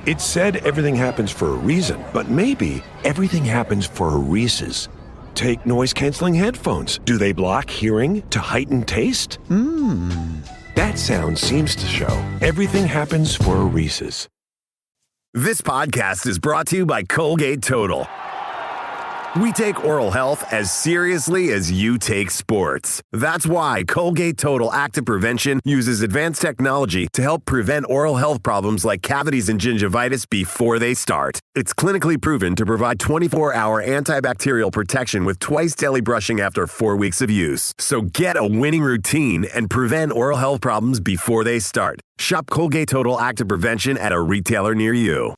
It said everything happens for a reason, but maybe everything happens for a Reese's. Take noise-canceling headphones. Do they block hearing to heighten taste? That sound seems to show everything happens for a Reese's. This podcast is brought to you by Colgate Total. We take oral health as seriously as you take sports. That's why Colgate Total Active Prevention uses advanced technology to help prevent oral health problems like cavities and gingivitis before they start. It's clinically proven to provide 24-hour antibacterial protection with twice daily brushing after 4 weeks of use. So get a winning routine and prevent oral health problems before they start. Shop Colgate Total Active Prevention at a retailer near you.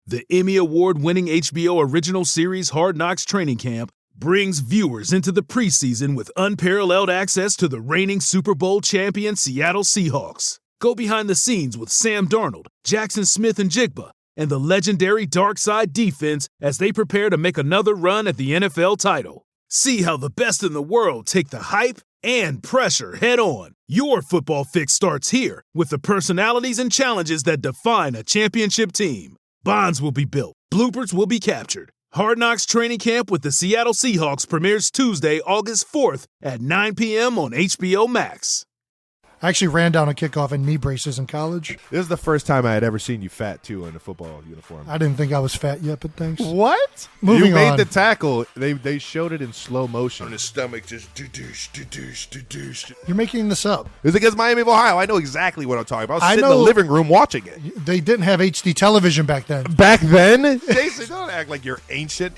The Emmy Award-winning HBO original series Hard Knocks Training Camp brings viewers into the preseason with unparalleled access to the reigning Super Bowl champion Seattle Seahawks. Go behind the scenes with Sam Darnold, Jackson Smith and Jigba, and the legendary Dark Side defense as they prepare to make another run at the NFL title. See how the best in the world take the hype and pressure head-on. Your football fix starts here with the personalities and challenges that define a championship team. Bonds will be built. Bloopers will be captured. Hard Knocks Training Camp with the Seattle Seahawks premieres Tuesday, August 4th at 9 p.m. on HBO Max. I actually ran down a kickoff in knee braces in college. This is the first time I had ever seen you fat, too, in a football uniform. I didn't think I was fat yet, but thanks. What? Moving you made on. the tackle. They showed it in slow motion. On his stomach, just do-douche, do-douche, do-douche. You're making this up. It was against Miami of Ohio. I know exactly what I'm talking about. I was I sitting in the know- living room watching it. They didn't have HD television back then. Back then? Jason, don't act like you're ancient.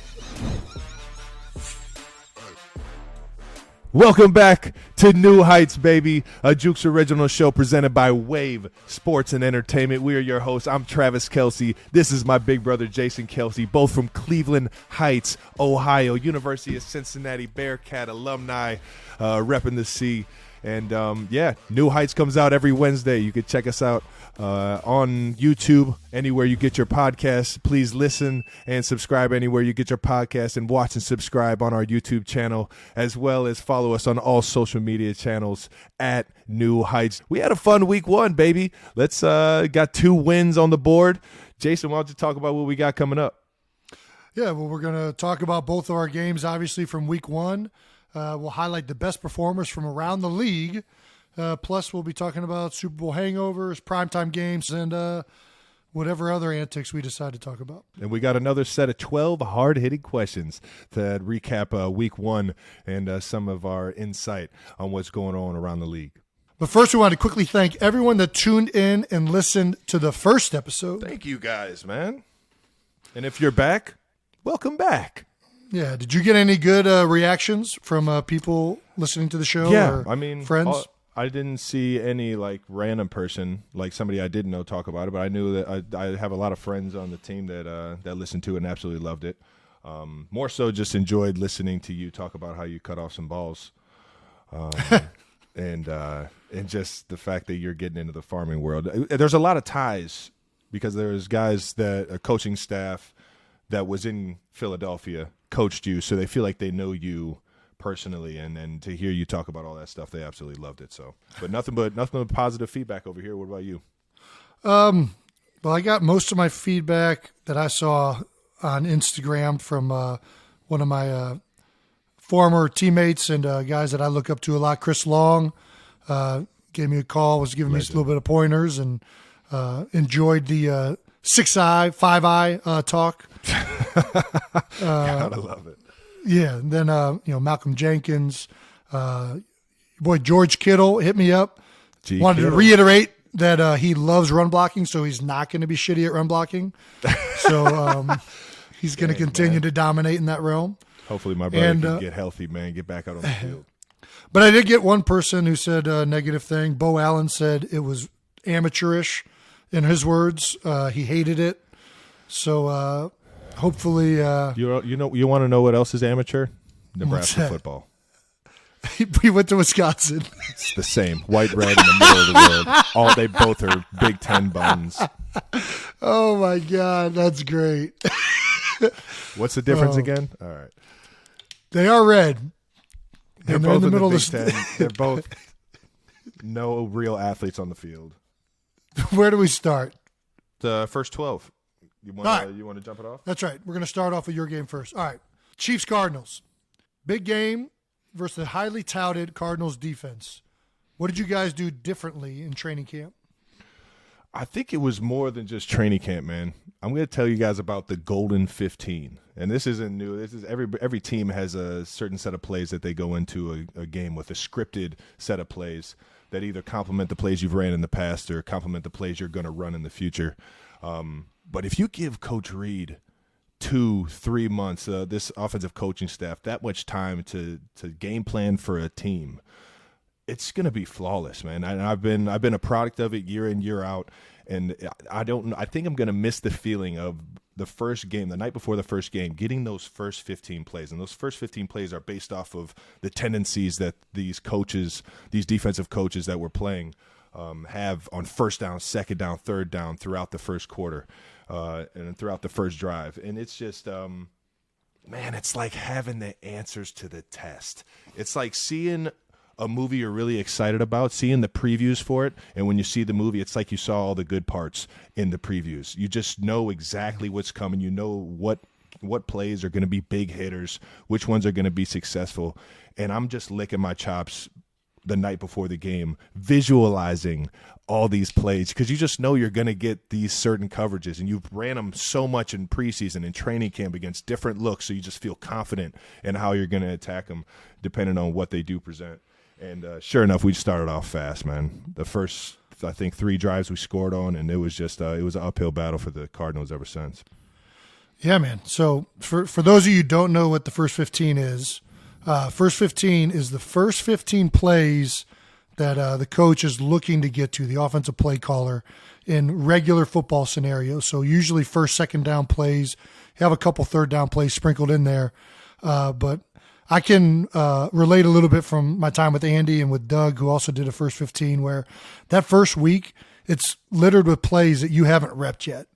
Welcome back to New Heights, baby, a Jukes original show presented by Wave Sports and Entertainment. We are your hosts. I'm Travis Kelce. This is my big brother, Jason Kelce, both from Cleveland Heights, Ohio, University of Cincinnati Bearcat alumni, repping the C. And, New Heights comes out every Wednesday. You can check us out on YouTube, anywhere you get your podcasts. Please listen and subscribe anywhere you get your podcasts, and watch and subscribe on our YouTube channel, as well as follow us on all social media channels at New Heights. We had a fun week one, baby. Let's got 2 wins on the board. Jason, why don't you talk about what we got coming up? Yeah, well, we're going to talk about both of our games, obviously, from week one. We'll highlight the best performers from around the league. Plus, we'll be talking about Super Bowl hangovers, primetime games, and whatever other antics we decide to talk about. And we got another set of 12 hard-hitting questions to recap week one and some of our insight on what's going on around the league. But first, we want to quickly thank everyone that tuned in and listened to the first episode. Thank you guys, man. And if you're back, welcome back. Yeah, did you get any good reactions from people listening to the show? Yeah, or I mean, friends. I didn't see any like random person, like somebody I didn't know, talk about it, but I knew that I have a lot of friends on the team that listened to it and absolutely loved it. More so, just enjoyed listening to you talk about how you cut off some balls, and just the fact that you're getting into the farming world. There's a lot of ties because there's guys that a coaching staff that was in Philadelphia coached you, so they feel like they know you personally, and to hear you talk about all that stuff, they absolutely loved it. So, but nothing but positive feedback over here. What about you? Well, I got most of my feedback that I saw on Instagram from one of my former teammates and guys that I look up to a lot. Chris Long gave me a call, was giving me a little bit of pointers, and enjoyed the 6-eye, 5-eye talk. God, I love it. Yeah, and then Malcolm Jenkins, boy George Kittle hit me up. Wanted to reiterate that he loves run blocking, so he's not going to be shitty at run blocking. So he's going to continue to dominate in that realm. Hopefully, my brother can get healthy, man, get back out on the field. But I did get one person who said a negative thing. Bo Allen said it was amateurish, in his words. He hated it. So hopefully, you want to know what else is amateur? Nebraska football. We went to Wisconsin. It's the same. White, red in the middle of the world. They both are Big Ten buns. Oh, my God. That's great. What's the difference again? All right. They are red. They're And both in the in middle the of Big Ten. They're both no real athletes on the field. Where do we start? The first 12. You want to jump it off? That's right. We're going to start off with your game first. All right. Chiefs-Cardinals. Big game versus the highly touted Cardinals defense. What did you guys do differently in training camp? I think it was more than just training camp, man. I'm going to tell you guys about the Golden 15. And this isn't new. This is every team has a certain set of plays that they go into a game with, a scripted set of plays that either complement the plays you've ran in the past or complement the plays you're going to run in the future. But if you give Coach Reed 2-3 months, this offensive coaching staff, that much time to game plan for a team, it's going to be flawless, man. And I've been a product of it year in, year out. And I think I'm going to miss the feeling of the first game, the night before the first game, getting those first 15 plays. And those first 15 plays are based off of the tendencies that these defensive coaches that we're playing have on first down, second down, third down throughout the first quarter and throughout the first drive. And it's just, man, it's like having the answers to the test. It's like seeing a movie you're really excited about, seeing the previews for it, and when you see the movie, it's like you saw all the good parts in the previews. You just know exactly what's coming. You know what plays are going to be big hitters, which ones are going to be successful. And I'm just licking my chops the night before the game, visualizing all these plays, because you just know you're going to get these certain coverages, and you've ran them so much in preseason and training camp against different looks, so you just feel confident in how you're going to attack them depending on what they do present. And sure enough, we started off fast, man. The first, I think, 3 drives we scored on, and it was just it was an uphill battle for the Cardinals ever since. Yeah, man. So for those of you who don't know what the first 15 is, first 15 is the first 15 plays that the coach is looking to get to, the offensive play caller, in regular football scenarios. So usually first, second down plays. You have a couple third down plays sprinkled in there. But I can relate a little bit from my time with Andy and with Doug, who also did a first 15, where that first week, it's littered with plays that you haven't repped yet,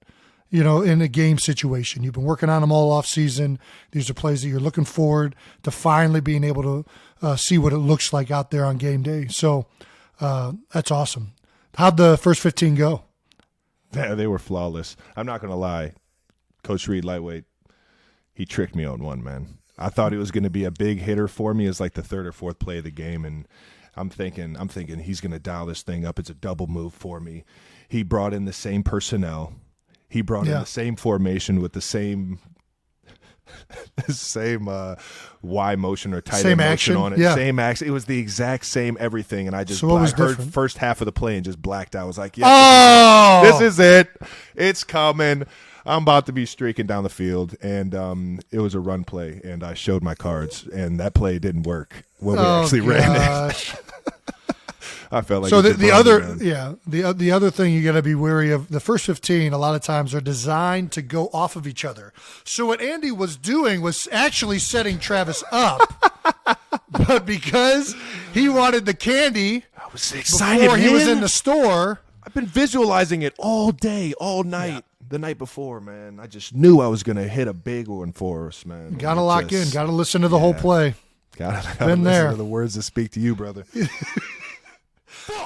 in a game situation. You've been working on them all off season. These are plays that you're looking forward to finally being able to see what it looks like out there on game day. So that's awesome. How'd the first 15 go? Yeah, they were flawless. I'm not going to lie. Coach Reed, lightweight, he tricked me on one, man. I thought it was going to be a big hitter for me as like the third or fourth play of the game, and I'm thinking he's going to dial this thing up. It's a double move for me. He brought in the same personnel. He brought in the same formation with the same Y motion or tight end motion on it. Yeah. Same action. It was the exact same everything, and I just what was heard different? First half of the play and just blacked out. I was like, yeah, this is it. It's coming. I'm about to be streaking down the field, and it was a run play, and I showed my cards, and that play didn't work when we actually ran it. I felt like so. The other thing you got to be wary of, the first 15 a lot of times are designed to go off of each other. So what Andy was doing was actually setting Travis up, but because he wanted the candy, I was excited before he was in the store. I've been visualizing it all day, all night. Yeah. The night before, man, I just knew I was going to hit a big one for us, man. Got to lock in. Got to listen to the whole play. Got to listen to the words that speak to you, brother.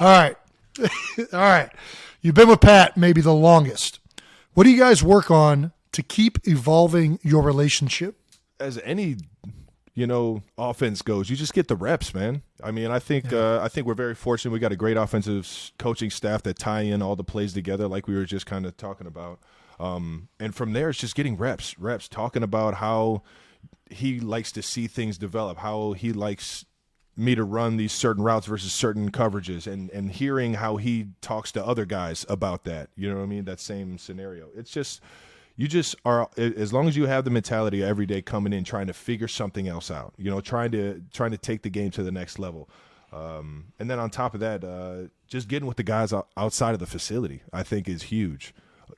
All right. All right. You've been with Pat maybe the longest. What do you guys work on to keep evolving your relationship? As any, offense goes, you just get the reps, man. I mean, I think we're very fortunate. We got a great offensive coaching staff that tie in all the plays together, like we were just kind of talking about. And from there, it's just getting reps, talking about how he likes to see things develop, how he likes me to run these certain routes versus certain coverages, and hearing how he talks to other guys about that. You know what I mean? That same scenario. It's just, you just are, as long as you have the mentality every day coming in, trying to figure something else out, trying to take the game to the next level. And then on top of that, just getting with the guys outside of the facility, I think is huge.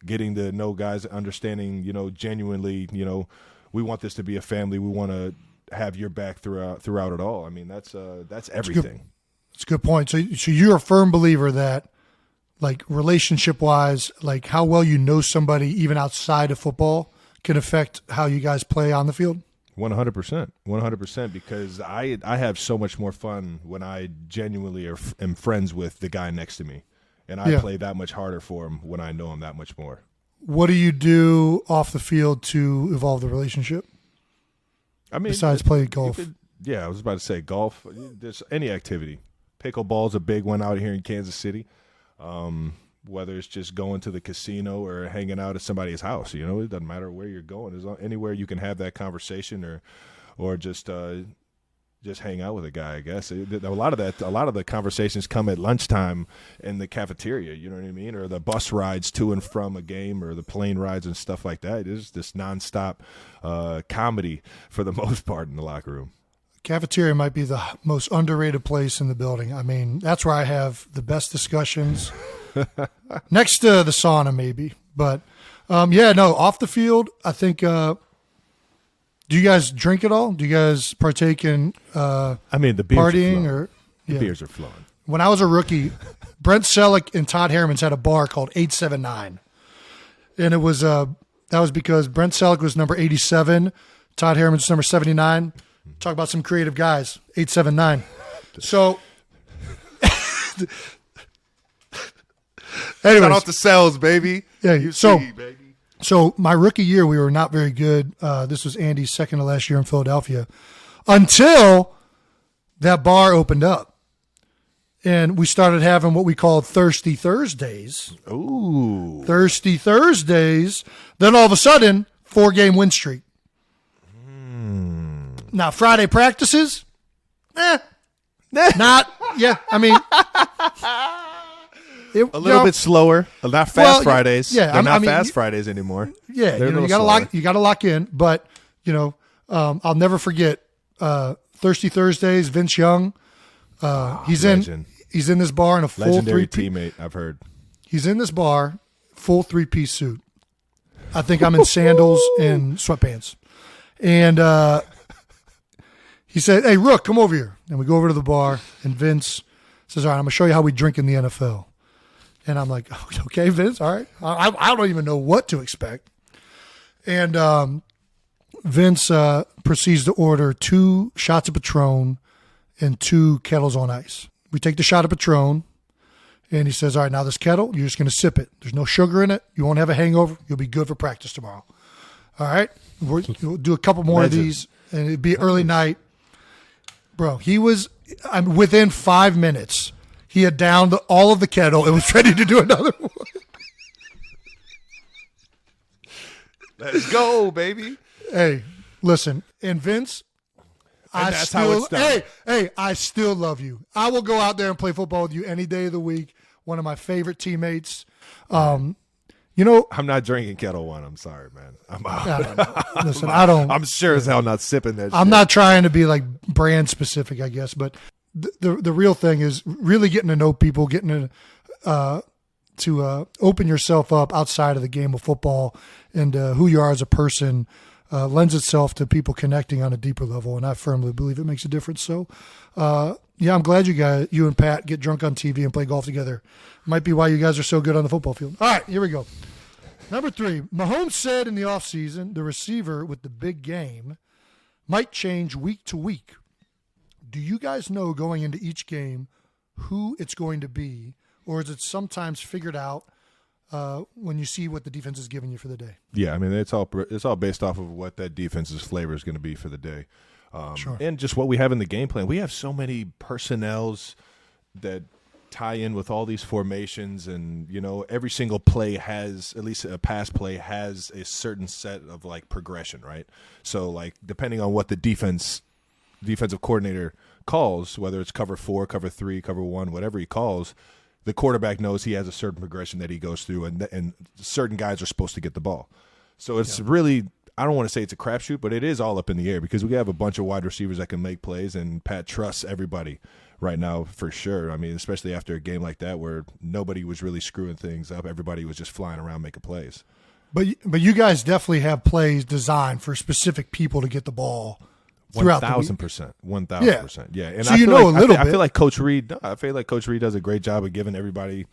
Getting to know guys, understanding, genuinely, we want this to be a family. We want to have your back throughout it all. I mean, that's everything. That's a good point. So you're a firm believer that, like, relationship-wise, like how well you know somebody even outside of football can affect how you guys play on the field? 100%, because I have so much more fun when I genuinely am friends with the guy next to me, and I play that much harder for him when I know him that much more. what do you do off the field to evolve the relationship? I mean, besides play golf. I was about to say golf. There's any activity. Pickleball's a big one out here in Kansas City. Whether it's just going to the casino or hanging out at somebody's house, it doesn't matter where you're going. There's anywhere you can have that conversation or just hang out with a guy. I guess a lot of the conversations come at lunchtime in the cafeteria. You know what I mean? Or the bus rides to and from a game, or the plane rides and stuff like that. It's this nonstop comedy for the most part in the locker room. Cafeteria might be the most underrated place in the building. I mean, that's where I have the best discussions. Next to the sauna, maybe. But, off the field, I think do you guys drink at all? Do you guys partake in the beers partying? The beers are flowing. When I was a rookie, Brent Selleck and Todd Herman's had a bar called 879. And it was that was because Brent Selleck was number 87, Todd Herman's number 79. Talk about some creative guys. 879. So, anyways, shout out to Sells, baby. Yeah. baby. So my rookie year, we were not very good. This was Andy's second to last year in Philadelphia, until that bar opened up, and we started having what we called Thirsty Thursdays. Ooh, Thirsty Thursdays. Then all of a sudden, 4-game win streak. Now, Friday practices, not, yeah, I mean. A little bit slower. Not fast Fridays. Yeah, They're not fast Fridays anymore. Yeah, you got to lock in. But, I'll never forget Thirsty Thursdays, Vince Young. He's in this bar in a full legendary teammate, I've heard. He's in this bar, full 3-piece suit. I think I'm in sandals and sweatpants. And he said, "Hey, Rook, come over here." And we go over to the bar, and Vince says, "All right, I'm going to show you how we drink in the NFL." And I'm like, "Okay, Vince, all right." I don't even know what to expect. And Vince proceeds to order 2 shots of Patron and 2 kettles on ice. We take the shot of Patron, and he says, "All right, now this kettle, you're just going to sip it. There's no sugar in it. You won't have a hangover. You'll be good for practice tomorrow." All right? We'll do a couple more of these, and it'd be early night. Bro, I'm within 5 minutes, he had downed all of the kettle and was ready to do another one. Let's go, baby. Hey, listen, and Vince, I still love you. I will go out there and play football with you any day of the week. One of my favorite teammates. I'm not drinking Kettle One. I'm sorry, man. I'm out. Listen, I don't. I'm sure as hell not sipping that. I'm not trying to be like brand specific, I guess, but the real thing is really getting to know people, getting to open yourself up outside of the game of football, and who you are as a person lends itself to people connecting on a deeper level, and I firmly believe it makes a difference. So, I'm glad you and Pat get drunk on TV and play golf together. Might be why you guys are so good on the football field. All right, here we go. Number 3, Mahomes said in the offseason the receiver with the big game might change week to week. Do you guys know going into each game who it's going to be, or is it sometimes figured out when you see what the defense is giving you for the day? Yeah, I mean, it's all based off of what that defense's flavor is going to be for the day. Sure. And just what we have in the game plan. We have so many personnels that tie in with all these formations, and every single play has, at least a pass play has a certain set of like progression, right? So like depending on what the defensive coordinator calls, whether it's cover 4, cover 3, cover 1, whatever he calls, the quarterback knows he has a certain progression that he goes through, and certain guys are supposed to get the ball. So it's really, I don't want to say it's a crapshoot, but it is all up in the air because we have a bunch of wide receivers that can make plays, and Pat trusts everybody right now for sure. I mean, especially after a game like that where nobody was really screwing things up. Everybody was just flying around making plays. But you guys definitely have plays designed for specific people to get the ball throughout the week. 1,000%. Yeah. And so I feel like Coach Reed does a great job of giving everybody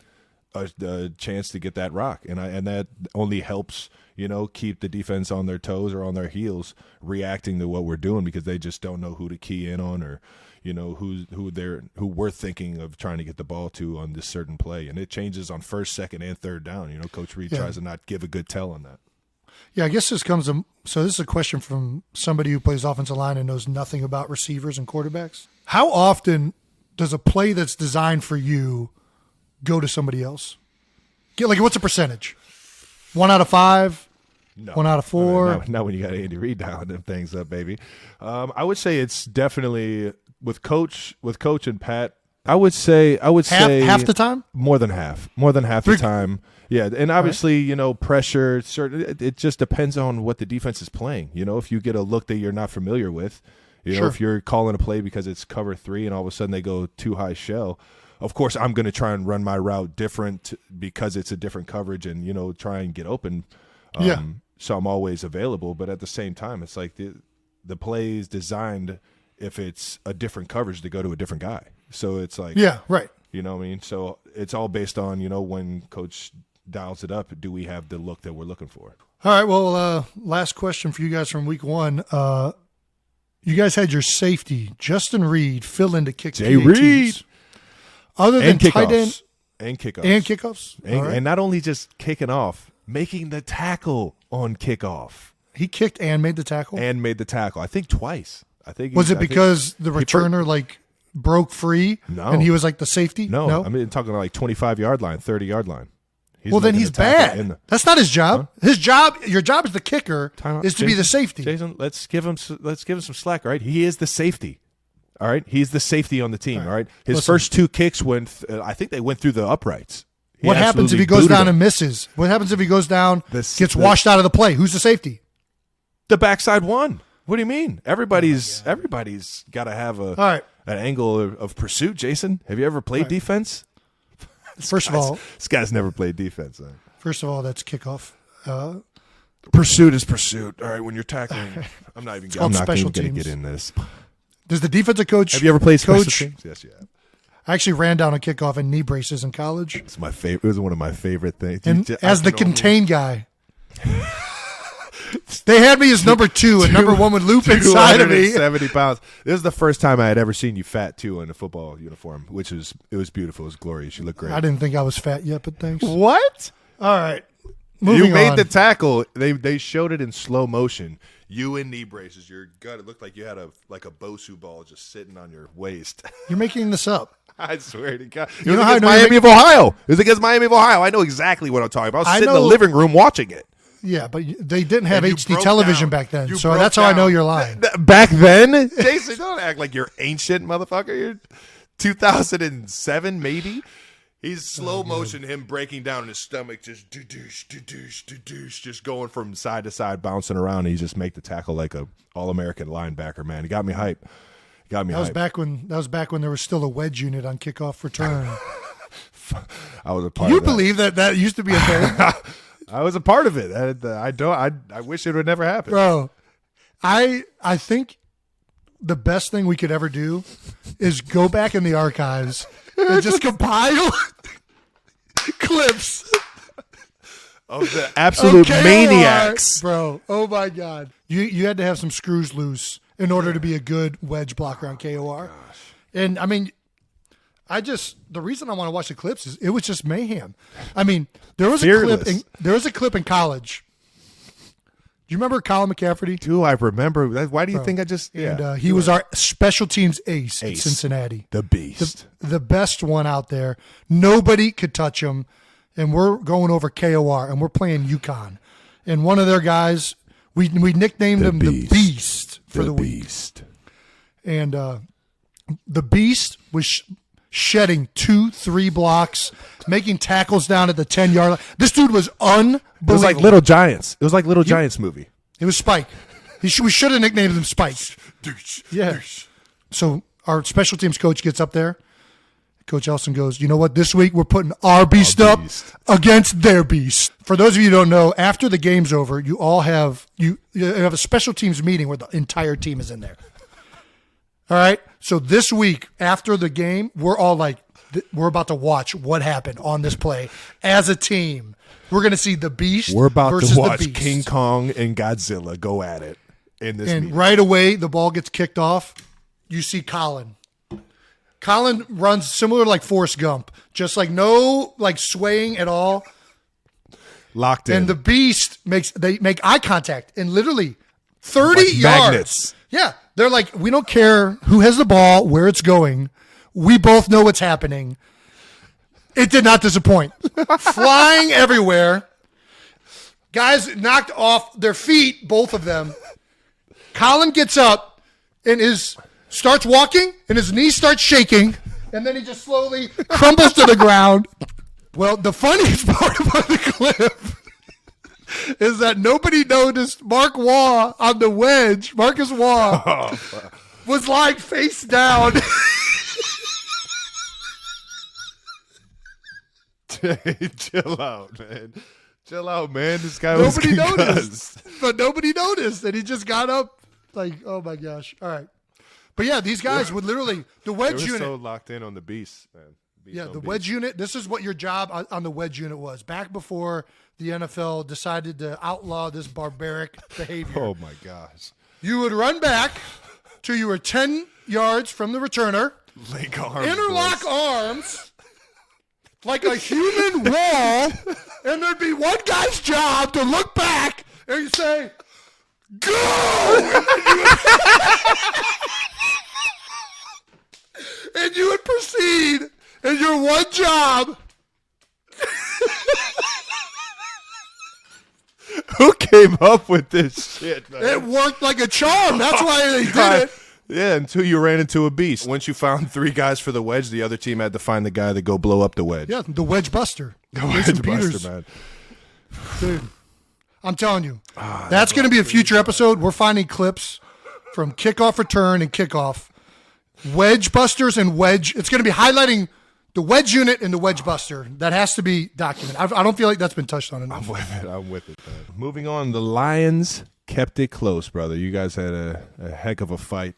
a chance to get that rock, and that only helps keep the defense on their toes or on their heels, reacting to what we're doing, because they just don't know who to key in on, or who we're thinking of trying to get the ball to on this certain play, and it changes on first, second, and third down. Coach Reed tries to not give a good tell on that. Yeah, I guess this is a question from somebody who plays offensive line and knows nothing about receivers and quarterbacks. How often does a play that's designed for you go to somebody else? What's the percentage? 1 out of 5? No. 1 out of 4? Not when you got Andy Reid dialing them things up, baby. I would say it's definitely with Coach and Pat. I would say half the time? More than half the time. Yeah, and obviously, pressure. It just depends on what the defense is playing. If you get a look that you're not familiar with, if you're calling a play because it's cover 3 and all of a sudden they go too high shell, of course I'm going to try and run my route different because it's a different coverage and try and get open. So I'm always available, but at the same time, it's like the play is designed if it's a different coverage to go to a different guy. So it's like, yeah, right. You know what I mean? So it's all based on, when Coach dials it up, do we have the look that we're looking for? All right, well, last question for you guys from week 1. You guys had your safety, Justin Reed, fill in to kick Jay PATs. Reed. Other than tight end. And kickoffs. And kickoffs. And not only just kicking off, making the tackle on kickoff. He kicked and made the tackle? And made the tackle. I think twice. Was it because the returner broke free? No. And he was like the safety? No. I mean, talking like 25-yard line, 30-yard line. Then he's bad. That's not his job. Your job as the kicker is to be the safety. Jason, let's give him some slack, all right? He is the safety. All right? He's the safety on the team, all right? His first 2 kicks I think they went through the uprights. What happens if he goes down and misses? What happens if he goes down, gets washed out of the play? Who's the safety? The backside one. What do you mean? Everybody's got to have an angle of pursuit, Jason. Have you ever played defense? First of all, this guy's never played defense. First of all, that's kickoff. Pursuit is pursuit. All right, when you're tackling, I'm not even going to get in this. Does the defensive coach? Have you ever played special teams? Yes, you have. I actually ran down a kickoff in knee braces in college. It's my favorite. It was one of my favorite things. And as the contain guy, they had me as number 2, and number 1 would loop inside of me. 70 pounds. This is the first time I had ever seen you fat too in a football uniform, it was beautiful. It was glorious. You look great. I didn't think I was fat yet, but thanks. What? All right. Moving you made on. the tackle. They showed it in slow motion. You in knee braces. Your gut. It looked like you had a Bosu ball just sitting on your waist. You're making this up. I swear to God. You know how Miami of Ohio. It was against Miami of Ohio. I know exactly what I'm talking about. I was sitting in the living room watching it. Yeah, but they didn't have HD television back then, so that's how I know you're lying. Back then? Jason, don't act like you're ancient, motherfucker. You're 2007, maybe? He's slow motion, him breaking down in his stomach, just do-douche, just going from side to side, bouncing around. And he just make the tackle like a All-American linebacker, man. He got me hype. That was back when there was still a wedge unit on kickoff return. I was a part of that. You believe that used to be a thing? I was a part of it. I wish it would never happen. Bro, I think the best thing we could ever do is go back in the archives and just compile clips of the absolute maniacs. Bro, oh my God. You had to have some screws loose in order to be a good wedge blocker on KOR. Gosh. And I mean, the reason I want to watch the clips is it was just mayhem. I mean, there was a clip in college. Do you remember Colin McCafferty? Do I remember? Why do you think I just? Yeah. And he was our special teams ace at Cincinnati. The beast. The best one out there. Nobody could touch him. And we're going over KOR, and we're playing UConn. And one of their guys, we nicknamed him the Beast for the week. And the Beast was shedding 2-3 blocks, making tackles down at the 10-yard line. This dude was unbelievable. It was like Little Giants. It was like Little Giants movie. It was Spike. We should have nicknamed him Spike. Yeah. So our special teams coach gets up there. Coach Elson goes, you know what? This week we're putting our beast up against their beast. For those of you who don't know, after the game's over, you have a special teams meeting where the entire team is in there. All right? So this week, after the game, we're all like, we're about to watch what happened on this play as a team. We're going to see the Beast We're about versus to watch the Beast. King Kong and Godzilla go at it in this And meeting. right away, the ball gets kicked off. You see Colin. Colin runs similar to like Forrest Gump, just like no like swaying at all. Locked in. And the Beast they make eye contact and literally 30 Like yards. magnets. Yeah. They're like, we don't care who has the ball, where it's going. We both know what's happening. It did not disappoint. Flying everywhere. Guys knocked off their feet, both of them. Colin gets up and starts walking, and his knees start shaking, and then he just slowly crumbles to the ground. Well, the funniest part about the clip is that nobody noticed Mark Waugh on the wedge. Marcus Waugh was lying face down. Chill out, man. Chill out, man. This guy was Nobody concussed. noticed. But nobody noticed, and he just got up like, oh, my gosh. All right. But, yeah, these guys would literally – the They wedge were unit. so locked in on the beast, man. Beast Yeah, on the beast. wedge unit, this is what your job on the wedge unit was. Back before the NFL decided to outlaw this barbaric behavior. Oh, my gosh. You would run back till you were 10 yards from the returner, Link arms. interlock boys. arms like a human wall, and there'd be one guy's job to look back and you say, go! And you would proceed, and your one job. Who came up with this shit, man? It worked like a charm. That's why they did it. Yeah, until you ran into a beast. Once you found 3 guys for the wedge, the other team had to find the guy to go blow up the wedge. Yeah, the wedge buster. The Jason wedge Peters. buster, man. Dude, I'm telling you, that's going to be a future episode. We're finding clips from kickoff return and kickoff. Wedge busters and wedge. It's going to be highlighting the wedge unit and the wedge buster. That has to be documented. I don't feel like that's been touched on enough. I'm with it, man. Moving on, the Lions kept it close, brother. You guys had a heck of a fight.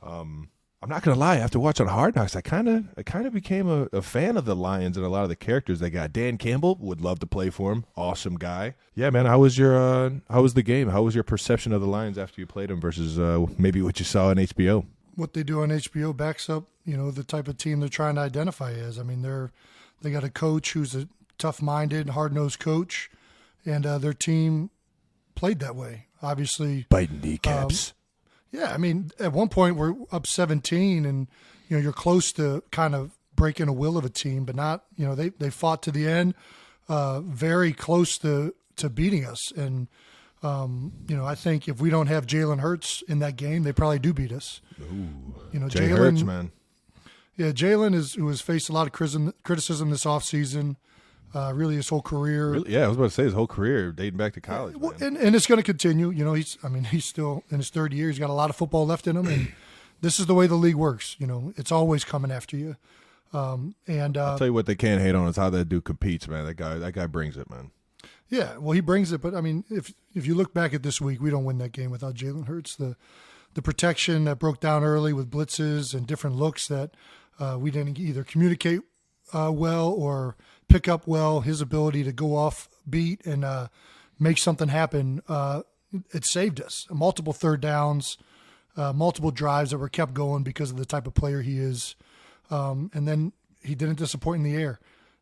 I'm not gonna lie. After watching Hard Knocks, I kind of became a fan of the Lions and a lot of the characters they got. Dan Campbell would love to play for him. Awesome guy. Yeah, man. How was the game? How was your perception of the Lions after you played them versus maybe what you saw on HBO? What they do on HBO backs up, the type of team they're trying to identify as. I mean, they got a coach who's a tough-minded, hard-nosed coach, and their team played that way. Obviously, Biting kneecaps. yeah. I mean, at one point we're up 17, and you're close to kind of breaking a will of a team, but not. They fought to the end, very close to beating us, and. I think if we don't have Jalen Hurts in that game, they probably do beat us. Ooh, Jalen Jay Hurts, man. Yeah, Jalen who has faced a lot of criticism this offseason, really his whole career. Really? Yeah, I was about to say his whole career dating back to college. Well, Man. and it's going to continue. He's still in his third year. He's got a lot of football left in him, and this is the way the league works. It's always coming after you. I'll tell you what they can't hate on is how that dude competes, man. That guy brings it, man. Yeah, well, he brings it, but I mean, if you look back at this week, we don't win that game without Jalen Hurts. The protection that broke down early with blitzes and different looks that we didn't either communicate well or pick up well. His ability to go off beat and make something happen, it saved us. Multiple third downs, multiple drives that were kept going because of the type of player he is. And then he didn't disappoint in the air.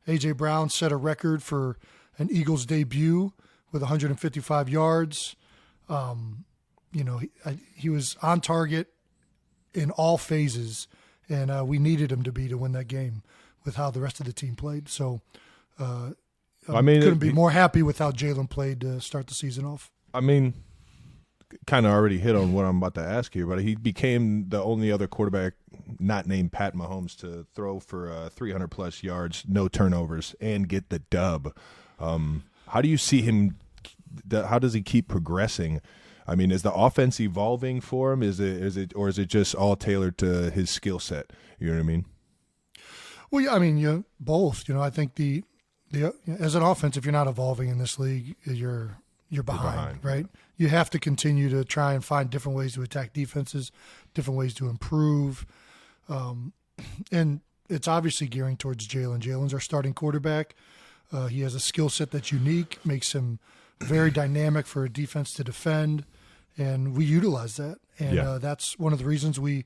A.J. Brown set a record for an Eagles debut with 155 yards. He was on target in all phases, and we needed him to win that game with how the rest of the team played. So couldn't be more happy with how Jalen played to start the season off. I mean, kind of already hit on what I'm about to ask here, but he became the only other quarterback not named Pat Mahomes to throw for 300-plus yards, no turnovers, and get the dub. How do you see him? How does he keep progressing? I mean, is the offense evolving for him? Is it just all tailored to his skill set? You know what I mean? Well, yeah, I mean, both. I think the as an offense, if you're not evolving in this league, you're behind, right? You have to continue to try and find different ways to attack defenses, different ways to improve, and it's obviously gearing towards Jalen. Jalen's our starting quarterback. He has a skill set that's unique, makes him very dynamic for a defense to defend, and we utilize that. And that's one of the reasons we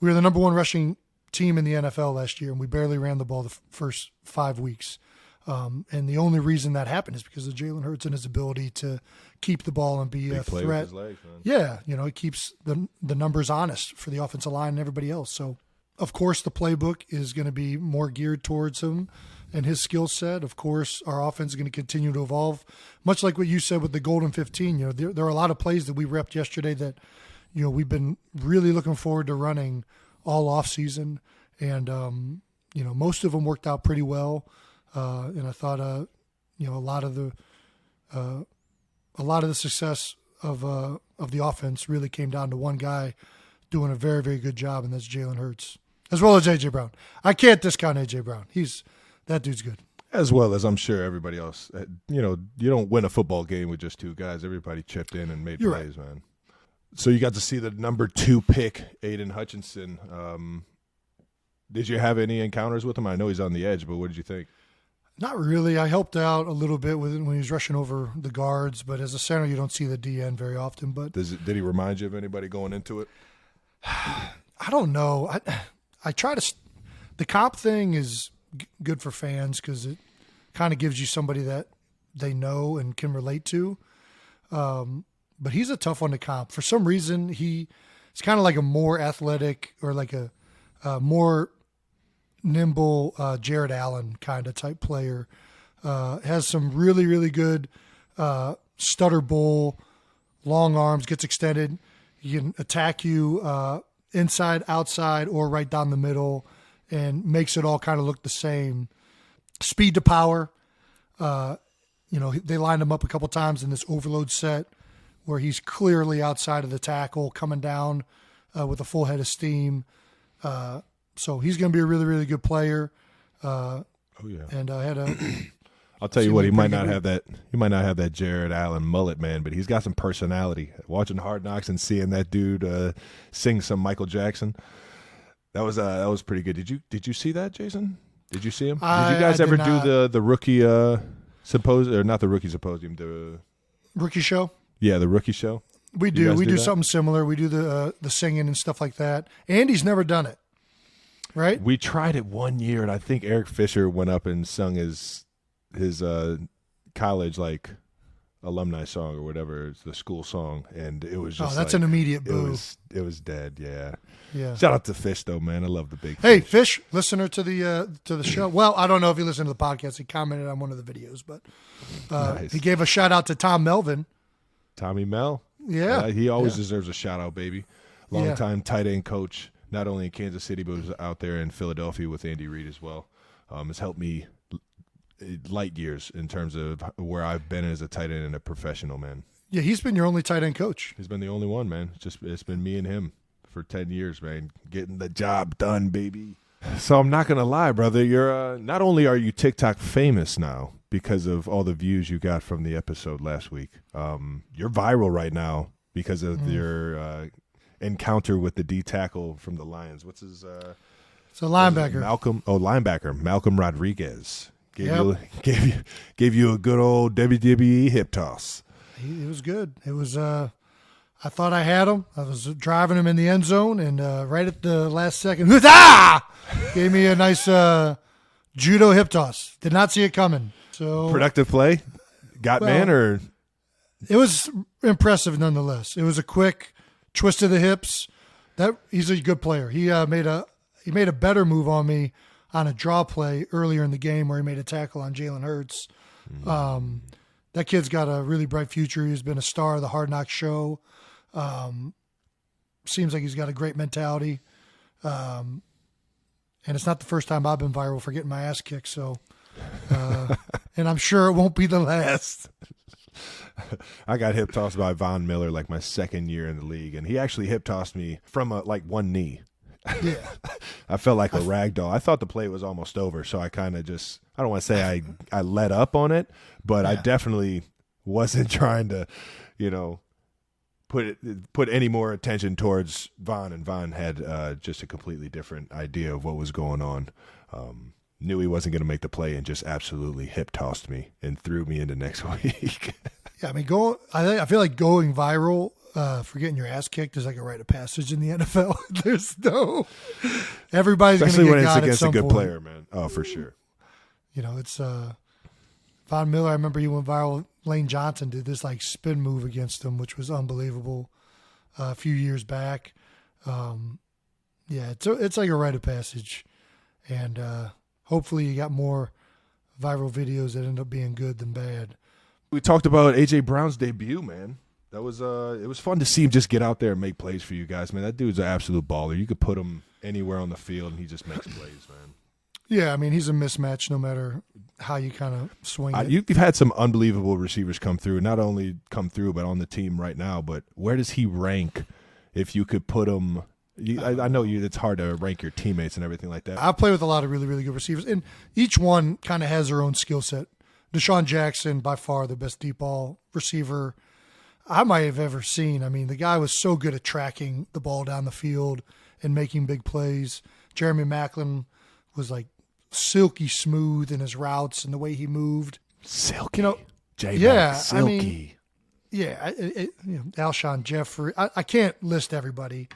were the number one rushing team in the NFL last year, and we barely ran the ball the first 5 weeks. And the only reason that happened is because of Jalen Hurts and his ability to keep the ball and be a threat. With his legs, man. Yeah, it keeps the numbers honest for the offensive line and everybody else. So, of course, the playbook is going to be more geared towards him and his skill set. Of course, our offense is going to continue to evolve, much like what you said with the Golden 15. There are a lot of plays that we repped yesterday that, we've been really looking forward to running all off season, and most of them worked out pretty well. And I thought, a lot of the success of the offense really came down to one guy doing a very, very good job, and that's Jalen Hurts, as well as A.J. Brown. I can't discount A.J. Brown. That dude's good. As well as I'm sure everybody else. You don't win a football game with just two guys. Everybody chipped in and made plays, right, man. So you got to see the number 2 pick, Aiden Hutchinson. Did you have any encounters with him? I know he's on the edge, but what did you think? Not really. I helped out a little bit with it when he was rushing over the guards, but as a center, you don't see the DN very often. But did he remind you of anybody going into it? I don't know. I try to. The comp thing is good for fans because it kind of gives you somebody that they know and can relate to. But he's a tough one to comp. For some reason, it's kind of like a more athletic or like a more nimble Jared Allen kind of type player. Has some really, really good stutter bull, long arms, gets extended. He can attack you inside, outside, or right down the middle, and makes it all kind of look the same. Speed to power. They lined him up a couple times in this overload set where he's clearly outside of the tackle, coming down with a full head of steam. So he's going to be a really, really good player. And I had a. I'll tell you what, he might not have that. He might not have that Jared Allen mullet, man, but he's got some personality. Watching Hard Knocks and seeing that dude sing some Michael Jackson, that was pretty good. Did you see that, Jason? Did you see him? Did you guys ever do the rookie symposium, or not the rookie symposium, the rookie show? Yeah, the rookie show. We do. We do something similar. We do the singing and stuff like that. Andy's never done it, right? We tried it one year, and I think Eric Fisher went up and sung his college alumni song or whatever. It's the school song, and it was just that's an immediate boo. It was dead. Yeah. Shout out to Fish though, man. I love the big. Hey, Fish, listener to the show. Well, I don't know if he listened to the podcast. He commented on one of the videos, but nice. He gave a shout out to Tom Melvin. Tommy Mel. Yeah. He always deserves a shout out, baby. Long time tight end coach, not only in Kansas City, but was out there in Philadelphia with Andy Reid as well. Has helped me light years in terms of where I've been as a tight end and a professional, man. Yeah, he's been your only tight end coach. He's been the only one, man. It's been me and him for 10 years, man. Getting the job done, baby. So I'm not going to lie, brother. You're not only are you TikTok famous now because of all the views you got from the episode last week, you're viral right now because of your encounter with the D tackle from the Lions. What's his it's a linebacker. Linebacker Malcolm Rodriguez. Gave you a good old WWE hip toss. It was good. It was I thought I had him. I was driving him in the end zone, and right at the last second, gave me a nice judo hip toss. Did not see it coming. So productive play, man, or it was impressive nonetheless. It was a quick twist of the hips. He's a good player. He made a better move on me on a draw play earlier in the game where he made a tackle on Jalen Hurts. That kid's got a really bright future. He's been a star of the Hard Knocks show. Seems like he's got a great mentality. And it's not the first time I've been viral for getting my ass kicked. So, and I'm sure it won't be the last. I got hip tossed by Von Miller like my second year in the league, and he actually hip tossed me from one knee. Yeah. I felt like a rag doll. I thought the play was almost over, so I kind of I don't want to say I let up on it, but I definitely wasn't trying to, put any more attention towards Von, and Von had just a completely different idea of what was going on. Knew he wasn't going to make the play and just absolutely hip tossed me and threw me into next week. Yeah, I mean, I feel like going viral for getting your ass kicked is like a rite of passage in the NFL. There's no everybody's going to get when got it's against at some a good point. player, man. Oh, for sure. You know, it's Von Miller. I remember he went viral. Lane Johnson did this like spin move against him, which was unbelievable a few years back. Yeah, it's like a rite of passage, and hopefully you got more viral videos that end up being good than bad. We talked about A.J. Brown's debut, man. That was it was fun to see him just get out there and make plays for you guys, man. That dude's an absolute baller. You could put him anywhere on the field, and he just makes plays, man. Yeah, I mean, he's a mismatch no matter how you kind of swing it. You've had some unbelievable receivers come through, not only come through, but on the team right now. But where does he rank if you could put him I know it's hard to rank your teammates and everything like that. I play with a lot of really, really good receivers, and each one kind of has their own skill set. Deshaun Jackson, by far the best deep ball receiver I might have ever seen. I mean, the guy was so good at tracking the ball down the field and making big plays. Jeremy Maclin was like silky smooth in his routes and the way he moved. Silky. Silky. I mean, Alshon Jeffrey. I can't list everybody.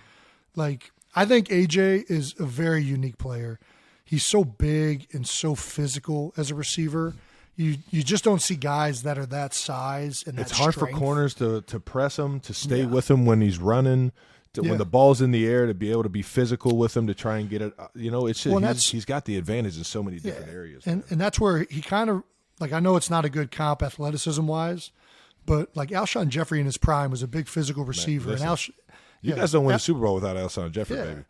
Like, I think AJ is a very unique player. He's so big and so physical as a receiver. You just don't see guys that are that size and that it's hard strength. for corners to press him, to stay with him when he's running, when the ball's in the air, to be able to be physical with him, to try and get it. It's just, he's got the advantage in so many different areas. And that's where he kind of, like, I know it's not a good comp athleticism-wise, but like Alshon Jeffrey in his prime was a big physical receiver. Man, listen, you guys don't win a Super Bowl without Alshon Jeffrey, baby.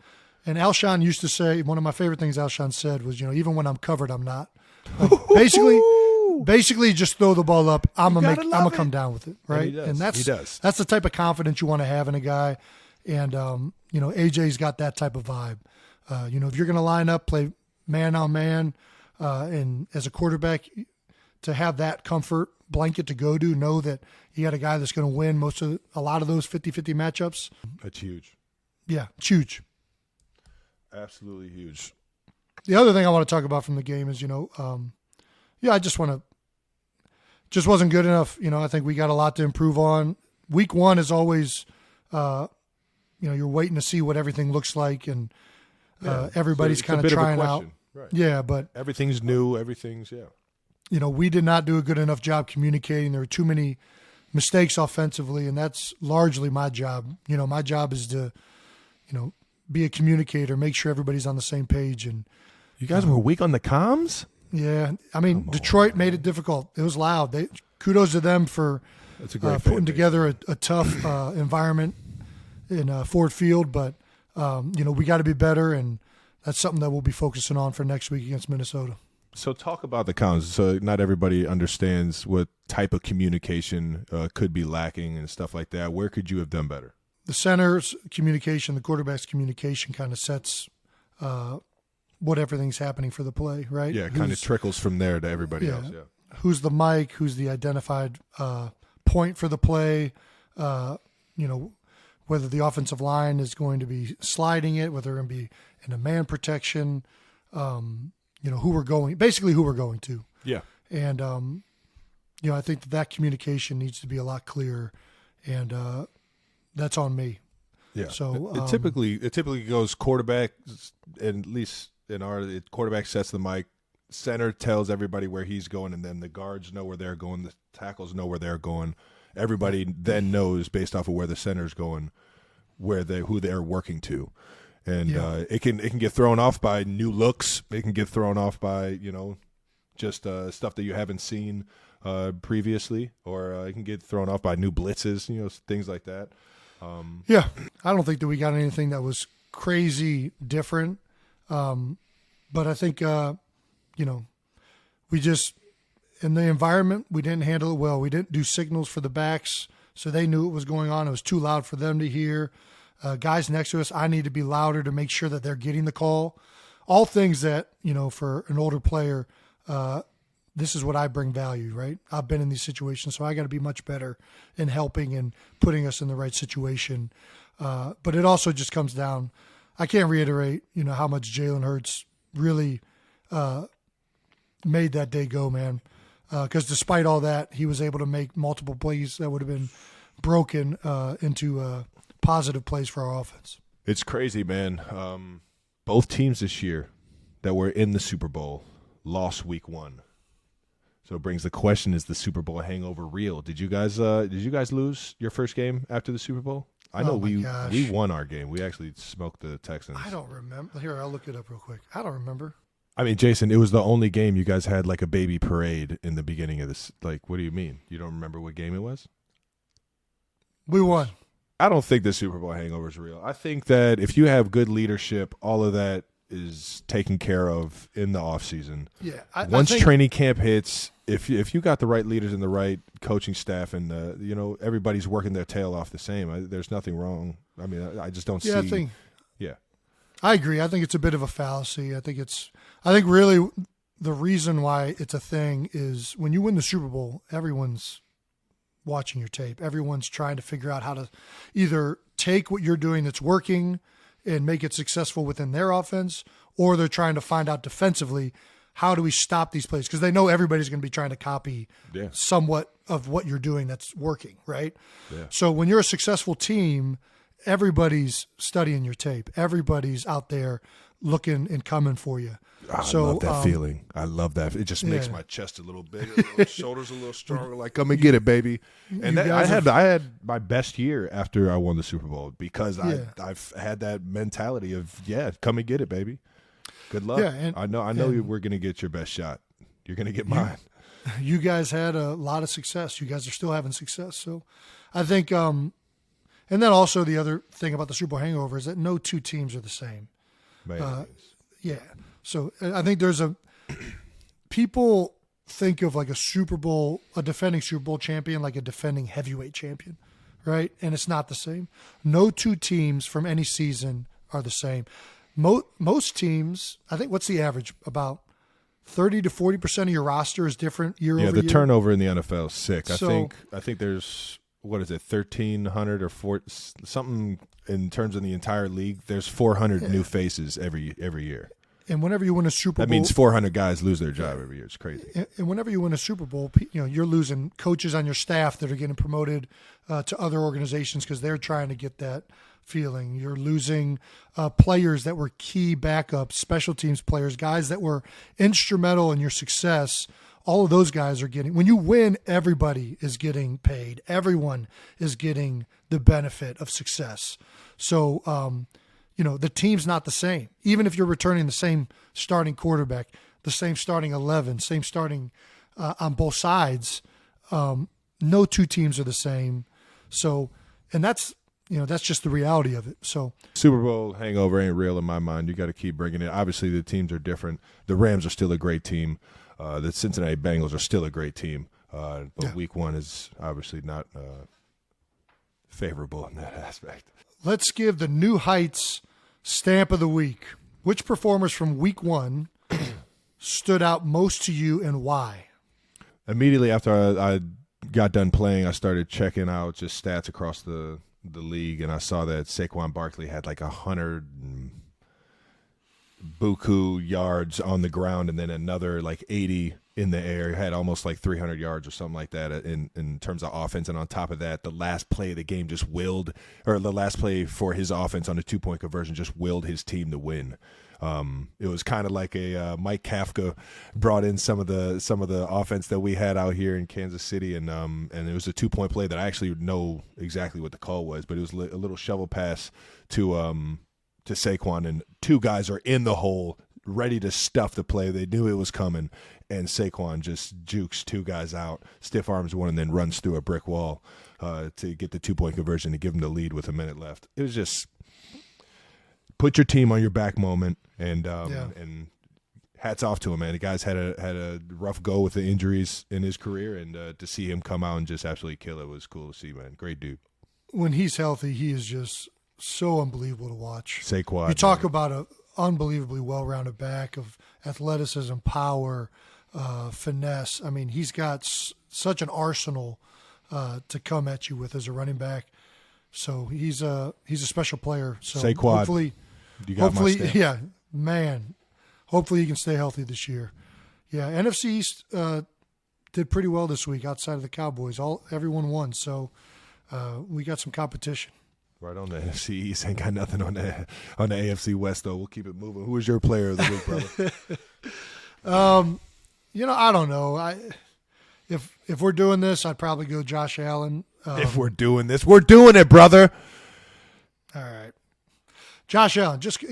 And Alshon used to say, one of my favorite things Alshon said was, even when I'm covered, I'm not. Like, basically just throw the ball up. I'm gonna come down with it, right? And that's the type of confidence you want to have in a guy. And AJ's got that type of vibe. If you're gonna line up, play man on man, and as a quarterback, to have that comfort blanket to go to, know that you got a guy that's going to win a lot of those 50-50 matchups. That's huge. Yeah, it's huge. Absolutely huge. The other thing I want to talk about from the game is, I just wasn't good enough. I think we got a lot to improve on. Week one is always, you're waiting to see what everything looks like, and everybody's kind of trying out. Right. Yeah, but everything's new. We did not do a good enough job communicating. There were too many mistakes offensively, and that's largely my job. My job is to, be a communicator, make sure everybody's on the same page. And you guys were weak on the comms? Yeah. I mean, Detroit made it difficult. It was loud. Kudos to them for putting together a tough environment in Ford Field. But, we got to be better, and that's something that we'll be focusing on for next week against Minnesota. So talk about the comms. So not everybody understands what type of communication could be lacking and stuff like that. Where could you have done better? The center's communication, the quarterback's communication kind of sets what everything's happening for the play, right? Yeah, it kind of trickles from there to everybody else. Yeah. Who's the mic? Who's the identified point for the play? Whether the offensive line is going to be sliding it, whether they're going to be in a man protection, who we're going to. Yeah. And, I think that communication needs to be a lot clearer, and that's on me. Yeah. So it typically goes quarterback, and at least in quarterback sets the mic, center tells everybody where he's going, and then the guards know where they're going, the tackles know where they're going. Everybody then knows based off of where the center's going, who they're working to. And it can get thrown off by new looks. It can get thrown off by just stuff that you haven't seen previously, or it can get thrown off by new blitzes, things like that. I don't think that we got anything that was crazy different, but I think we just in the environment we didn't handle it well. We didn't do signals for the backs, so they knew what was going on. It was too loud for them to hear. Guys next to us, I need to be louder to make sure that they're getting the call. All things that, for an older player, this is what I bring value, right? I've been in these situations, so I got to be much better in helping and putting us in the right situation. But it also just comes down, I can't reiterate, how much Jalen Hurts really made that day go, man. Because despite all that, he was able to make multiple plays that would have been broken into positive plays for our offense. It's crazy, man. Both teams this year that were in the Super Bowl lost week 1. So it brings the question: is the Super Bowl hangover real? Did you guys lose your first game after the Super Bowl? I know we won our game. We actually smoked the Texans. I don't remember. Here, I'll look it up real quick. I don't remember. I mean, Jason, it was the only game you guys had like a baby parade in the beginning of this. Like, what do you mean? You don't remember what game it was? We won. I don't think the Super Bowl hangover is real. I think that if you have good leadership, all of that is taken care of in the offseason. Yeah. Once training camp hits, if you got the right leaders and the right coaching staff and everybody's working their tail off the same, there's nothing wrong. I mean, I just don't see. I agree. I think it's a bit of a fallacy. I think really the reason why it's a thing is when you win the Super Bowl, everyone's watching your tape. Everyone's trying to figure out how to either take what you're doing that's working and make it successful within their offense, or they're trying to find out defensively, how do we stop these plays? Because they know everybody's going to be trying to copy somewhat of what you're doing that's working, right? Yeah. So when you're a successful team, everybody's studying your tape. Everybody's out there looking and coming for you. I love that feeling. I love that. It just makes my chest a little bigger, shoulders a little stronger. Like, come and get it, baby. And I had my best year after I won the Super Bowl because I've had that mentality of come and get it, baby. Good luck. Yeah, I know we're gonna get your best shot. You're gonna get mine. You guys had a lot of success. You guys are still having success. So, I think. And then also the other thing about the Super Bowl hangover is that no two teams are the same. So I think people think of like a defending Super Bowl champion like a defending heavyweight champion, right? And it's not the same. No two teams from any season are the same. Most teams, I think, what's the average? About 30 to 40% of your roster is different year over year. Yeah, the turnover in the NFL is sick. I think there's, what is it, 1,300 or something in terms of the entire league. There's 400 new faces every year. And whenever you win a Super Bowl, that means 400 guys lose their job every year. It's crazy. And whenever you win a Super Bowl, you're losing coaches on your staff that are getting promoted to other organizations because they're trying to get that feeling. You're losing players that were key backups, special teams players, guys that were instrumental in your success. All of those guys are getting – when you win, everybody is getting paid. Everyone is getting the benefit of success. So, the team's not the same. Even if you're returning the same starting quarterback, the same starting 11, same starting on both sides, no two teams are the same. So, and that's just the reality of it. So Super Bowl hangover ain't real in my mind. You got to keep bringing it. Obviously, the teams are different. The Rams are still a great team. The Cincinnati Bengals are still a great team. But week 1 is obviously not favorable in that aspect. Let's give the New Heights stamp of the week. Which performers from week 1 stood out most to you and why? Immediately after I got done playing, I started checking out just stats across the league, and I saw that Saquon Barkley had like 100 buku yards on the ground and then another like 80 in the air. He had almost like 300 yards or something like that in terms of offense. And on top of that, the last play of the game just willed, or the last play for his offense on a 2-point conversion just willed his team to win. It was kind of like a Mike Kafka brought in some of the offense that we had out here in Kansas City, and it was a 2-point play that I actually know exactly what the call was, but it was a little shovel pass to Saquon, and 2 guys are in the hole ready to stuff the play. They knew it was coming, and Saquon just jukes 2 guys out, stiff arms one, and then runs through a brick wall to get the 2-point conversion to give him the lead with a minute left. It was just put your team on your back moment, and hats off to him, man. The guy's had a rough go with the injuries in his career, and to see him come out and just absolutely kill it was cool to see, man. Great dude. When he's healthy, he is just so unbelievable to watch. Saquon. You talk about an unbelievably well-rounded back of athleticism, power, finesse. I mean, he's got such an arsenal to come at you with as a running back. So he's a special player. So Saquon, hopefully, yeah, man. Hopefully he can stay healthy this year. Yeah, NFC East did pretty well this week outside of the Cowboys. Everyone won, so we got some competition. Right on the NFC East. Ain't got nothing on the AFC West, though. We'll keep it moving. Who is your player of the week, brother? I don't know. If we're doing this, I'd probably go Josh Allen. If we're doing this, we're doing it, brother. All right. Josh Allen, just,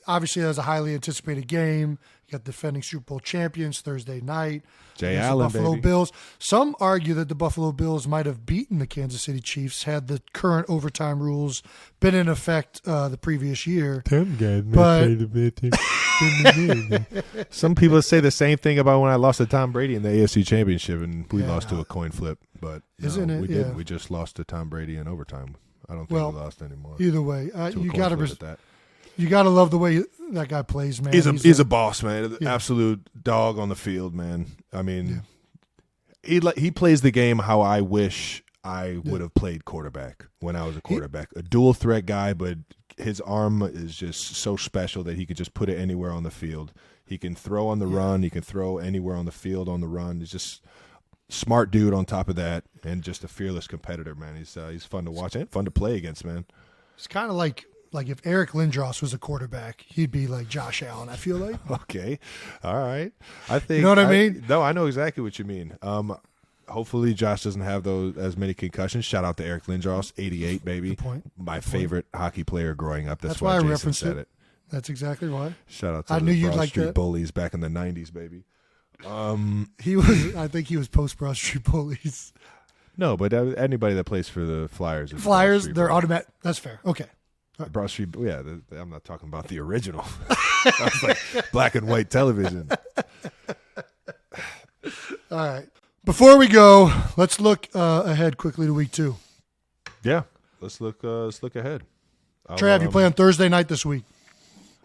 obviously that's a highly anticipated game. You got defending Super Bowl champions Thursday night. Jay There's Allen, the Buffalo baby. Bills. Some argue that the Buffalo Bills might have beaten the Kansas City Chiefs had the current overtime rules been in effect the previous year. Some people say the same thing about when I lost to Tom Brady in the AFC Championship, and we lost to a coin flip. But Isn't it? we Yeah. didn't. We just lost to Tom Brady in overtime. I don't think we lost anymore. Either way, you got that. You got to love the way that guy plays, man. He's a boss, man. Yeah. Absolute dog on the field, man. I mean, he plays the game how I wish I would have played quarterback when I was a quarterback. A dual threat guy, but his arm is just so special that he could just put it anywhere on the field. He can throw on the run. He can throw anywhere on the field on the run. He's just smart dude on top of that, and just a fearless competitor, man. He's fun to watch and fun to play against, man. It's kind of like if Eric Lindros was a quarterback, he'd be like Josh Allen, I feel like. Okay. All right. I think, you know what I mean? No, I know exactly what you mean. Hopefully Josh doesn't have as many concussions. Shout out to Eric Lindros, 88, baby. Good point. My favorite hockey player growing up. That's why I Jason referenced said it. That's exactly why. Shout out to I the knew you'd Broad like Street that. Bullies back in the 90s, baby. I think he was post Broad Street Bullies. No, but anybody that plays for the Flyers. Is Flyers, Broad Street they're Bullies. automatic. That's fair. Okay. Broad Street, yeah. I'm not talking about the original. That's like black and white television. All right. Before we go, let's look ahead quickly to week 2. Yeah, let's look ahead. Trav, you play on Thursday night this week,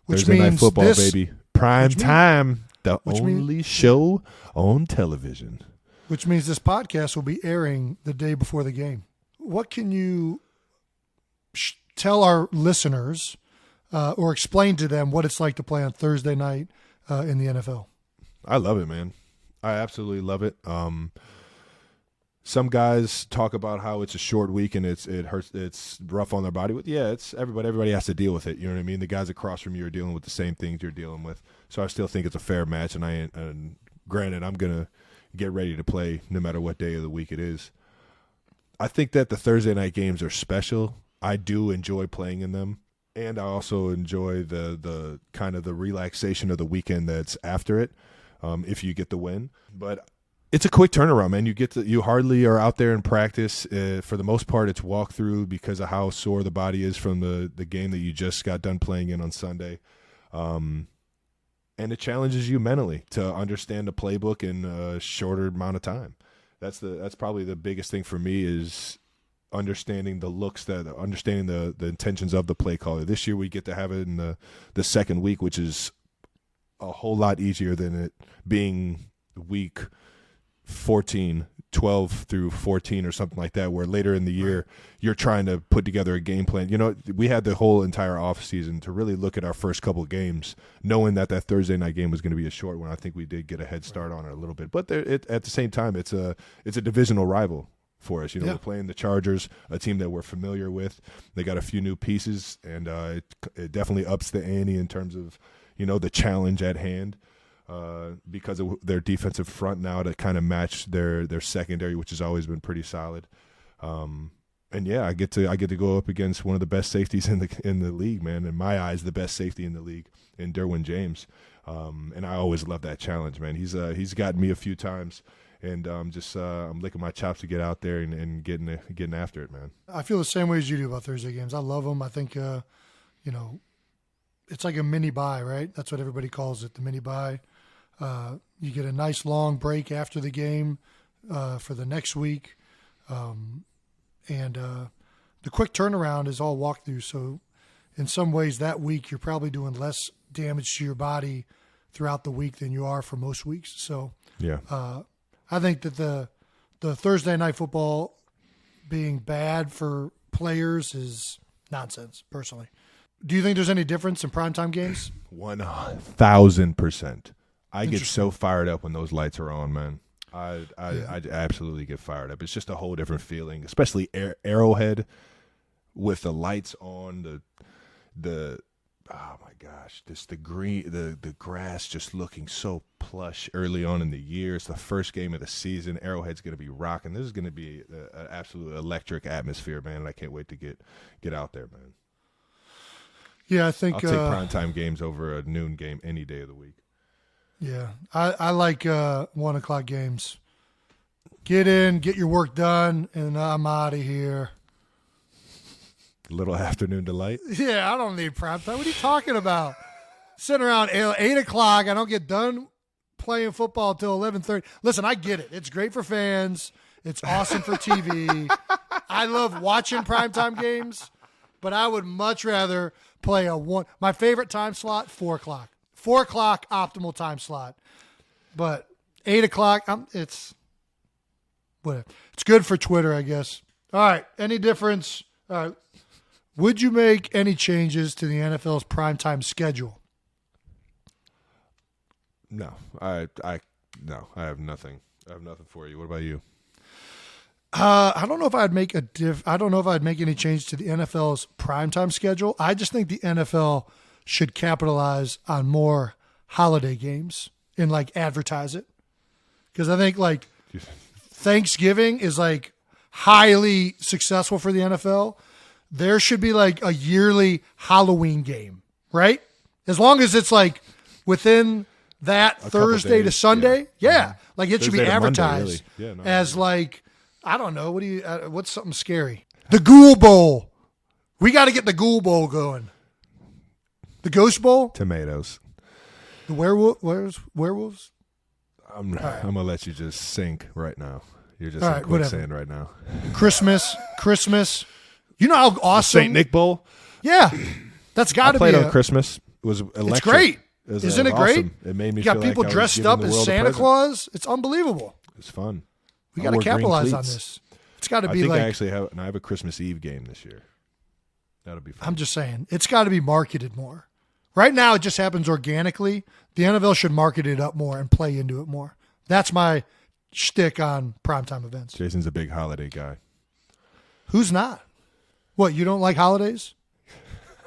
which Thursday means night football, this, baby. Prime time, the which only show on television. which means this podcast will be airing the day before the game. What can you tell our listeners or explain to them what it's like to play on Thursday night in the NFL? I love it, man. I absolutely love it. Some guys talk about how it's a short week and it hurts, it's rough on their body. Yeah, it's everybody has to deal with it. You know what I mean? The guys across from you are dealing with the same things you're dealing with. So I still think it's a fair match. And granted, I'm gonna get ready to play no matter what day of the week it is. I think that the Thursday night games are special. I do enjoy playing in them, and I also enjoy the kind of the relaxation of the weekend that's after it. If you get the win, but it's a quick turnaround, man. You hardly are out there in practice. For the most part, it's walkthrough because of how sore the body is from the game that you just got done playing in on Sunday. And it challenges you mentally to understand the playbook in a shorter amount of time. That's probably the biggest thing for me is understanding understanding the intentions of the play caller. This year we get to have it in the second week, which is a whole lot easier than it being week 14, 12 through 14 or something like that, where later in the year you're trying to put together a game plan. You know, we had the whole entire off season to really look at our first couple of games, knowing that Thursday night game was going to be a short one. I think we did get a head start on it a little bit, but at the same time, it's a divisional rival for us. You know, we're playing the Chargers, a team that we're familiar with. They got a few new pieces, and it definitely ups the ante in terms of, you know, the challenge at hand. Because of their defensive front now to kind of match their secondary, which has always been pretty solid. And yeah, I get to go up against one of the best safeties in the league, man. In my eyes, the best safety in the league, in Derwin James. And I always love that challenge, man. He's gotten me a few times, and I'm licking my chops to get out there and getting after it, man. I feel the same way as you do about Thursday games. I love them. I think it's like a mini bye, right? That's what everybody calls it, the mini bye. You get a nice long break after the game for the next week. And the quick turnaround is all walkthrough. So in some ways that week you're probably doing less damage to your body throughout the week than you are for most weeks. So Yeah. I think that the Thursday night football being bad for players is nonsense, personally. Do you think there's any difference in primetime games? 1,000%. I get so fired up when those lights are on, man. I absolutely get fired up. It's just a whole different feeling, especially Arrowhead with the lights on, the oh my gosh, just the green, the grass just looking so plush early on in the year. It's the first game of the season. Arrowhead's going to be rocking. This is going to be an absolute electric atmosphere, man. And I can't wait to get out there, man. Yeah, I think I'll take primetime games over a noon game any day of the week. Yeah, I like 1 o'clock games. Get in, get your work done, and I'm out of here. Little afternoon delight. Yeah, I don't need prime time. What are you talking about? Sitting around 8 o'clock, I don't get done playing football until 11:30. Listen, I get it. It's great for fans. It's awesome for TV. I love watching primetime games, but I would much rather play my favorite time slot, 4 o'clock. 4 o'clock optimal time slot. But 8 o'clock, it's whatever. It's good for Twitter, I guess. All right. Any difference? All right. Would you make any changes to the NFL's primetime schedule? No. I have nothing. I have nothing for you. What about you? I don't know if I'd make any change to the NFL's primetime schedule. I just think the NFL should capitalize on more holiday games and advertise it. Because I think Thanksgiving is highly successful for the NFL. There should be a yearly Halloween game, right? As long as it's within that Thursday to Sunday. Yeah. It should be advertised Monday, really. as I don't know. What's something scary? The Ghoul Bowl. We got to get the Ghoul Bowl going. The Ghost Bowl? Tomatoes. The werewolves? I'm going to let you just sink right now. You're just in quicksand right now. Christmas. You know how awesome. St. Nick Bowl? Yeah. That's got to be. I played on Christmas. It was electric. It's great. Isn't it awesome. great? It made me you got feel people like dressed up as Santa Claus. It's unbelievable. It's fun. We got to capitalize on this. It's got to be I actually have a Christmas Eve game this year. That'll be fun. I'm just saying, it's got to be marketed more. Right now, it just happens organically. The NFL should market it up more and play into it more. That's my shtick on primetime events. Jason's a big holiday guy. Who's not? What, you don't like holidays?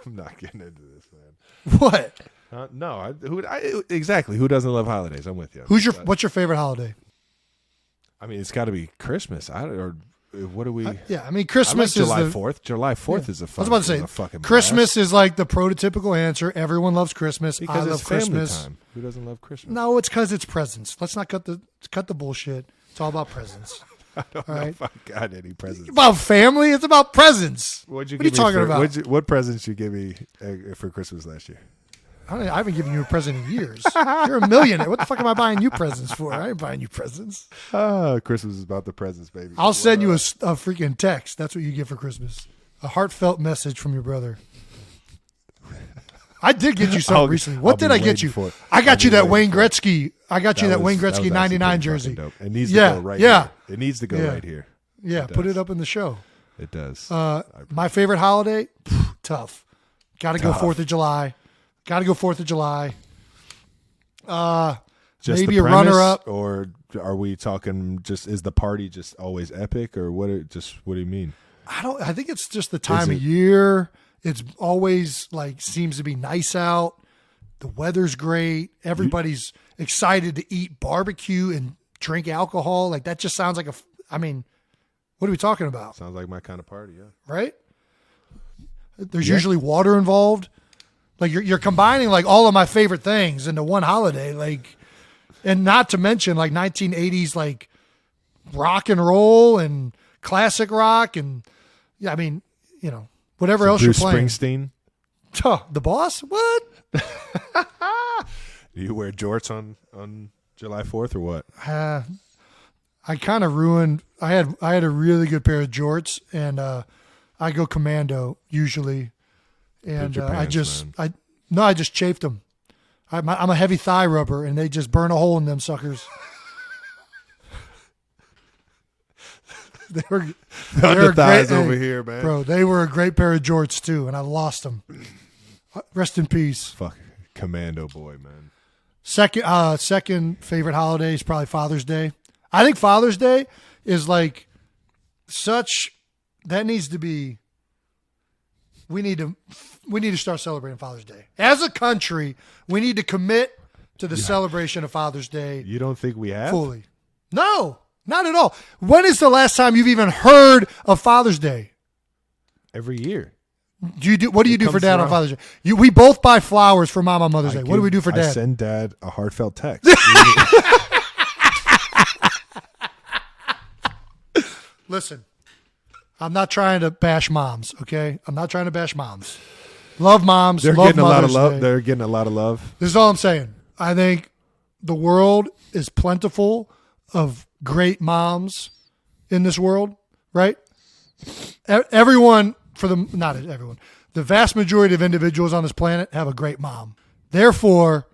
I'm not getting into this, man. What? No. Exactly. Who doesn't love holidays? I'm with you. What's your favorite holiday? I mean, it's got to be Christmas. What do we? Christmas is July 4th. July 4th is a fun. I was about to say, Christmas is the prototypical answer. Everyone loves Christmas. Because I love it's family Christmas. time. Who doesn't love Christmas? No, it's because it's presents. Let's not cut the bullshit. It's all about presents. I don't know if I got any presents. About family? It's about presents. What are you talking about? What presents you give me for Christmas last year? I haven't given you a present in years. You're a millionaire. What the fuck am I buying you presents for? I ain't buying you presents. Christmas is about the presents, baby. I'll send you a freaking text. That's what you get for Christmas. A heartfelt message from your brother. I did get you something recently. What did I get you? I got you that Wayne Gretzky. I got you that Wayne Gretzky 99 jersey. It needs to go right here. It needs to go right here. Yeah, put it up in the show. It does. My favorite holiday? Tough. Got to go 4th of July. Got to go 4th of July. Maybe a runner-up. Or are we talking is the party just always epic, or what do you mean? I think it's just the time of year. It's always seems to be nice out. The weather's great. Everybody's excited to eat barbecue and drink alcohol. That just sounds like what are we talking about? Sounds like my kind of party, yeah. Right? There's usually water involved. You're combining all of my favorite things into one holiday, and not to mention 1980s rock and roll and classic rock and whatever else Bruce you're playing. Springsteen, the boss. What? Do you wear jorts on July 4th or what? I kind of ruined. I had a really good pair of jorts, and I go commando usually. And I just chafed them. I'm a heavy thigh rubber, and they just burn a hole in them suckers. They were Thunder thighs great, over here, man. bro. They were a great pair of jorts too, and I lost them. Rest in peace. Fuck, commando boy, man. Second favorite holiday is probably Father's Day. I think Father's Day is like such that needs to be. We need to start celebrating Father's Day as a country. We need to commit to the celebration of Father's Day. You don't think we have? Fully? No, not at all. When is the last time you've even heard of Father's Day? Every year. What do you do for Dad around. on Father's Day? We both buy flowers for Mom on Mother's Day. What do we do for Dad? I send Dad a heartfelt text. Listen, I'm not trying to bash moms, okay? I'm not trying to bash moms. Love moms. They're love getting a lot of Mother's love. Day. They're getting a lot of love. This is all I'm saying. I think the world is plentiful of great moms in this world, right? Everyone, not everyone, the vast majority of individuals on this planet have a great mom. Therefore,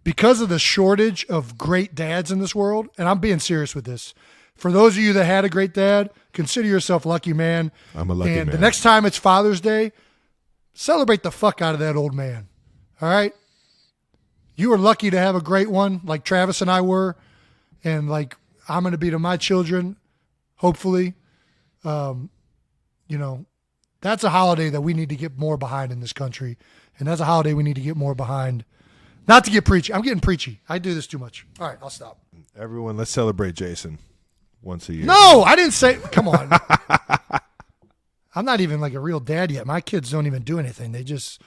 because of the shortage of great dads in this world, and I'm being serious with this, for those of you that had a great dad, consider yourself lucky, man. I'm a lucky man. And the next time it's Father's Day, celebrate the fuck out of that old man. All right? You were lucky to have a great one like Travis and I were, and like I'm going to be to my children, hopefully. That's a holiday that we need to get more behind in this country, and that's a holiday we need to get more behind. Not to get preachy. I'm getting preachy. I do this too much. All right, I'll stop. Everyone, let's celebrate Jason once a year. No, I didn't say. Come on. I'm not even like a real dad yet. My kids don't even do anything. They just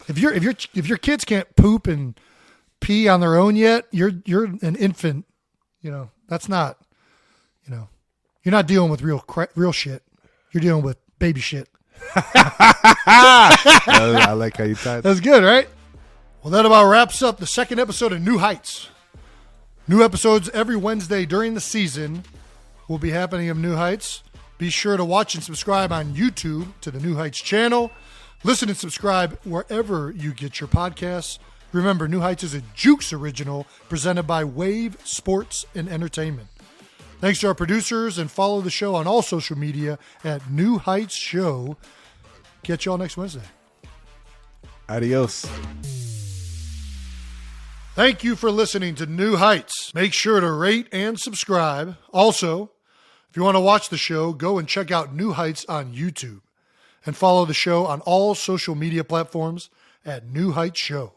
if your kids can't poop and pee on their own yet, you're an infant. That's not. You're not dealing with real shit. You're dealing with baby shit. I like how you tied that. That's good, right? Well, that about wraps up the second episode of New Heights. New episodes every Wednesday during the season will be happening of New Heights. Be sure to watch and subscribe on YouTube to the New Heights channel. Listen and subscribe wherever you get your podcasts. Remember, New Heights is a Jukes original presented by Wave Sports and Entertainment. Thanks to our producers, and follow the show on all social media at New Heights Show. Catch y'all next Wednesday. Adios. Thank you for listening to New Heights. Make sure to rate and subscribe. Also, if you want to watch the show, go and check out New Heights on YouTube. And follow the show on all social media platforms at New Heights Show.